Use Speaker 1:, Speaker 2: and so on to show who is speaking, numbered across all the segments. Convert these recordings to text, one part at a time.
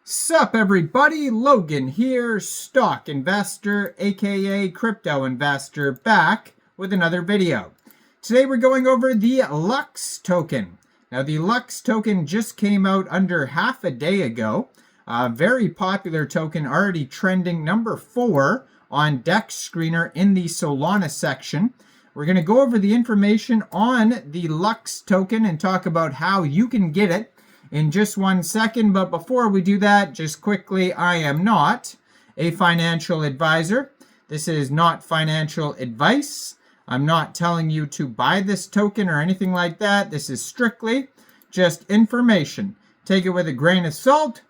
Speaker 1: Sup everybody, Logan here, stock investor, aka crypto investor, back with another video. Today we're going over the LUX token. Now the LUX token just came out under half a day ago. A very popular token, already trending number 4 on DEX Screener in the Solana section. We're going to go over the information on the LUX token and talk about how you can get it in just 1 second. But before we do that, just quickly, I am not a financial advisor. This is not financial advice. I'm not telling you to buy this token or anything like that. This is strictly just information. Take it with a grain of salt.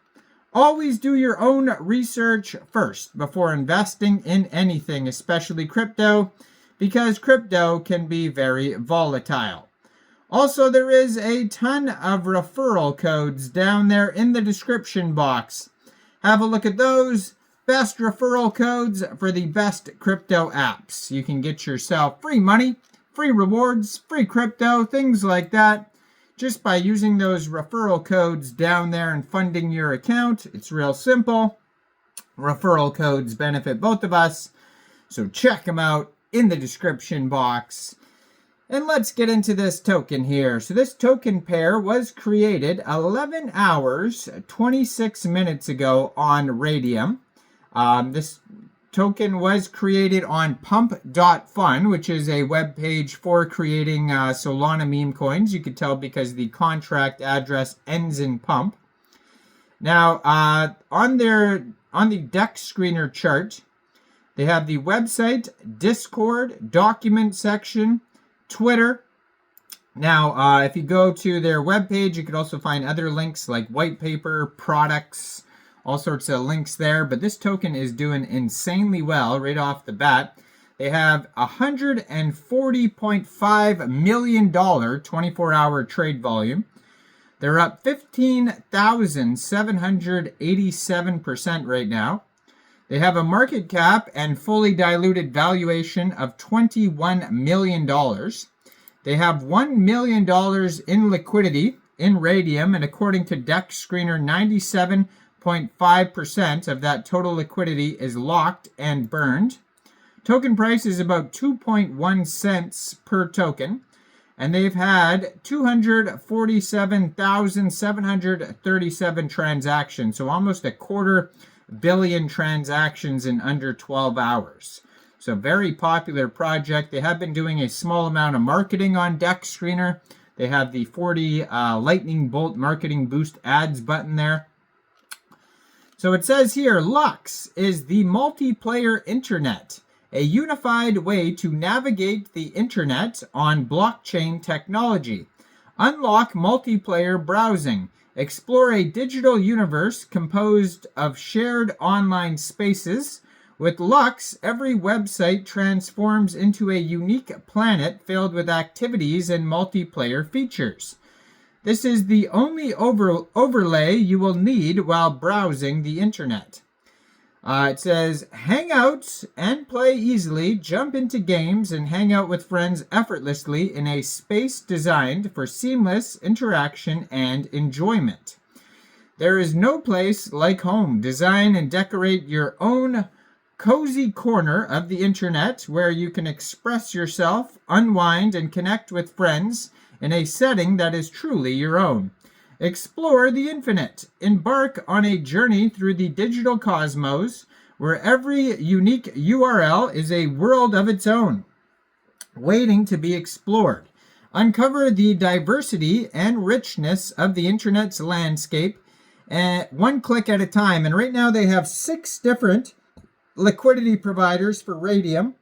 Speaker 1: Always do your own research first before investing in anything, especially crypto, because crypto can be very volatile. Also, there is a ton of referral codes down there in the description box. Have a look at those. Best referral codes for the best crypto apps. You can get yourself free money, free rewards, free crypto, things like that, just by using those referral codes down there and funding your account. It's real simple. Referral codes benefit both of us, so check them out in the description box. And let's get into this token here. So this token pair was created 11 hours, 26 minutes ago on Raydium. This token was created on pump.fun, which is a web page for creating Solana meme coins. You could tell because the contract address ends in pump. Now, on the DEX Screener chart, they have the website, Discord, document section, Twitter. Now, if you go to their webpage, you could also find other links like white paper, products, all sorts of links there. But this token is doing insanely well right off the bat. They have $140.5 million 24-hour trade volume. They're up 15,787% right now. They have a market cap and fully diluted valuation of $21 million. They have $1 million in liquidity in Raydium, and according to DEX Screener, 97.5% of that total liquidity is locked and burned. Token price is about 2.1 cents per token, and they've had 247,737 transactions, so almost a quarter billion transactions in under 12 hours. So very popular project. They have been doing a small amount of marketing on DEX Screener. They have the 40 lightning bolt marketing boost ads button there. So it says here, LUX is the multiplayer internet, a unified way to navigate the internet on blockchain technology. Unlock multiplayer browsing. Explore a digital universe composed of shared online spaces. With LUX, every website transforms into a unique planet filled with activities and multiplayer features. This is the only overlay you will need while browsing the internet. It says, hang out and play easily, jump into games, and hang out with friends effortlessly in a space designed for seamless interaction and enjoyment. There is no place like home. Design and decorate your own cozy corner of the internet where you can express yourself, unwind, and connect with friends in a setting that is truly your own. Explore the infinite. Embark on a journey through the digital cosmos where every unique URL is a world of its own, waiting to be explored. Uncover the diversity and richness of the internet's landscape one click at a time. And right now they have 6 different liquidity providers for Raydium.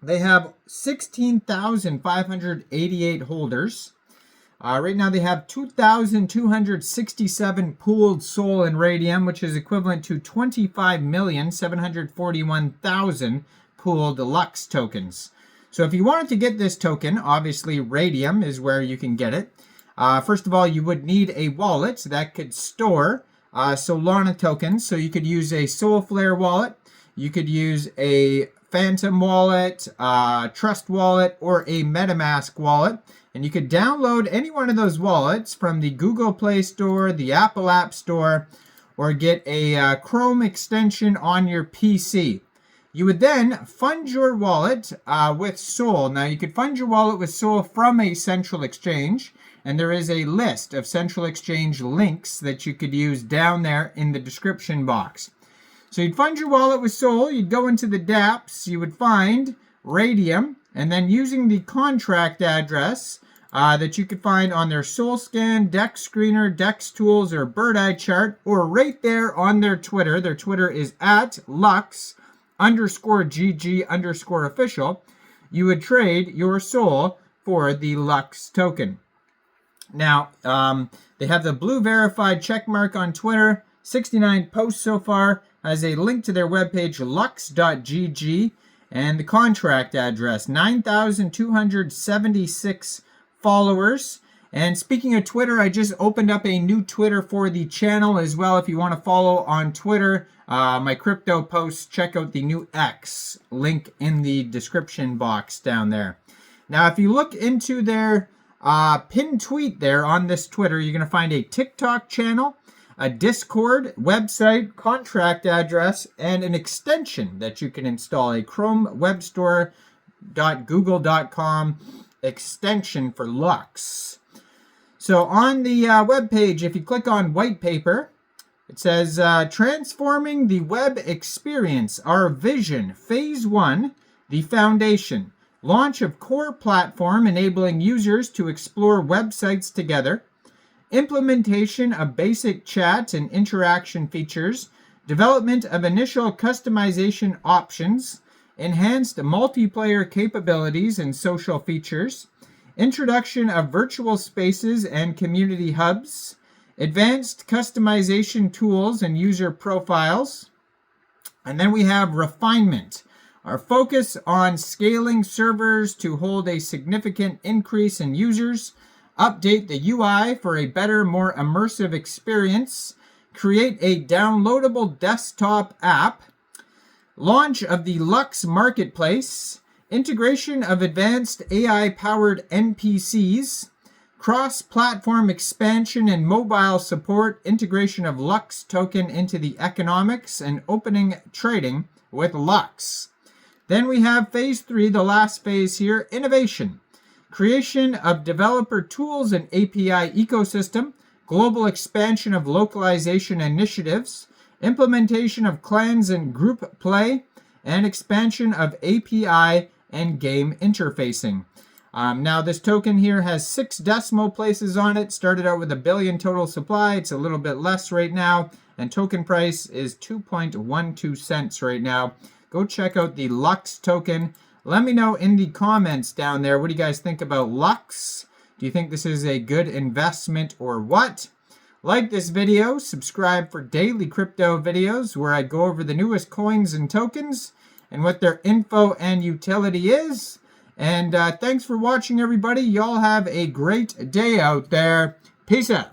Speaker 1: They have 16,588 holders. Right now they have 2,267 pooled SOL in Raydium, which is equivalent to 25,741,000 pooled LUX tokens. So if you wanted to get this token, obviously Raydium is where you can get it. First of all, you would need a wallet that could store Solana tokens. So you could use a Solflare wallet, you could use a Phantom wallet, Trust wallet, or a MetaMask wallet. And you could download any one of those wallets from the Google Play Store, the Apple App Store, or get a Chrome extension on your PC. You would then fund your wallet with Sol. Now, you could fund your wallet with Sol from a central exchange, and there is a list of central exchange links that you could use down there in the description box. So you'd fund your wallet with Sol, you'd go into the dApps, you would find Raydium, and then using the contract address that you could find on their SolScan, Dex Screener, Dex Tools, or Bird Eye Chart, or right there on their Twitter. Their Twitter is @Lux_GG_official. You would trade your Sol for the Lux token. Now, they have the blue verified check mark on Twitter. 69 posts so far. Has a link to their webpage, lux.gg, and the contract address, 9,276 followers. And speaking of Twitter, I just opened up a new Twitter for the channel as well. If you want to follow on Twitter, my crypto posts, check out the new X, link in the description box down there. Now, if you look into their pinned tweet there on this Twitter, you're going to find a TikTok channel, a Discord, website, contract address, and an extension that you can install, a Chrome Web Store.google.com extension for Lux. So on the web page, if you click on white paper, it says, transforming the web experience, our vision, phase 1, the foundation, launch of core platform enabling users to explore websites together, implementation of basic chat and interaction features, development of initial customization options, enhanced multiplayer capabilities and social features, introduction of virtual spaces and community hubs, advanced customization tools and user profiles. And then we have refinement. Our focus on scaling servers to hold a significant increase in users, update the UI for a better, more immersive experience, create a downloadable desktop app, launch of the Lux Marketplace, integration of advanced AI-powered NPCs, cross-platform expansion and mobile support, integration of Lux token into the economics, and opening trading with Lux. Then we have phase 3, the last phase here, innovation. Creation of developer tools and API ecosystem, global expansion of localization initiatives, implementation of clans and group play, and expansion of API and game interfacing. Now this token here has 6 decimal places on it. Started out with 1 billion total supply. It's a little bit less right now. And token price is 2.12 cents right now. Go check out the Lux token. Let me know in the comments down there, what do you guys think about Lux? Do you think this is a good investment or what? Like this video, subscribe for daily crypto videos where I go over the newest coins and tokens and what their info and utility is. And thanks for watching, everybody. Y'all have a great day out there. Peace out.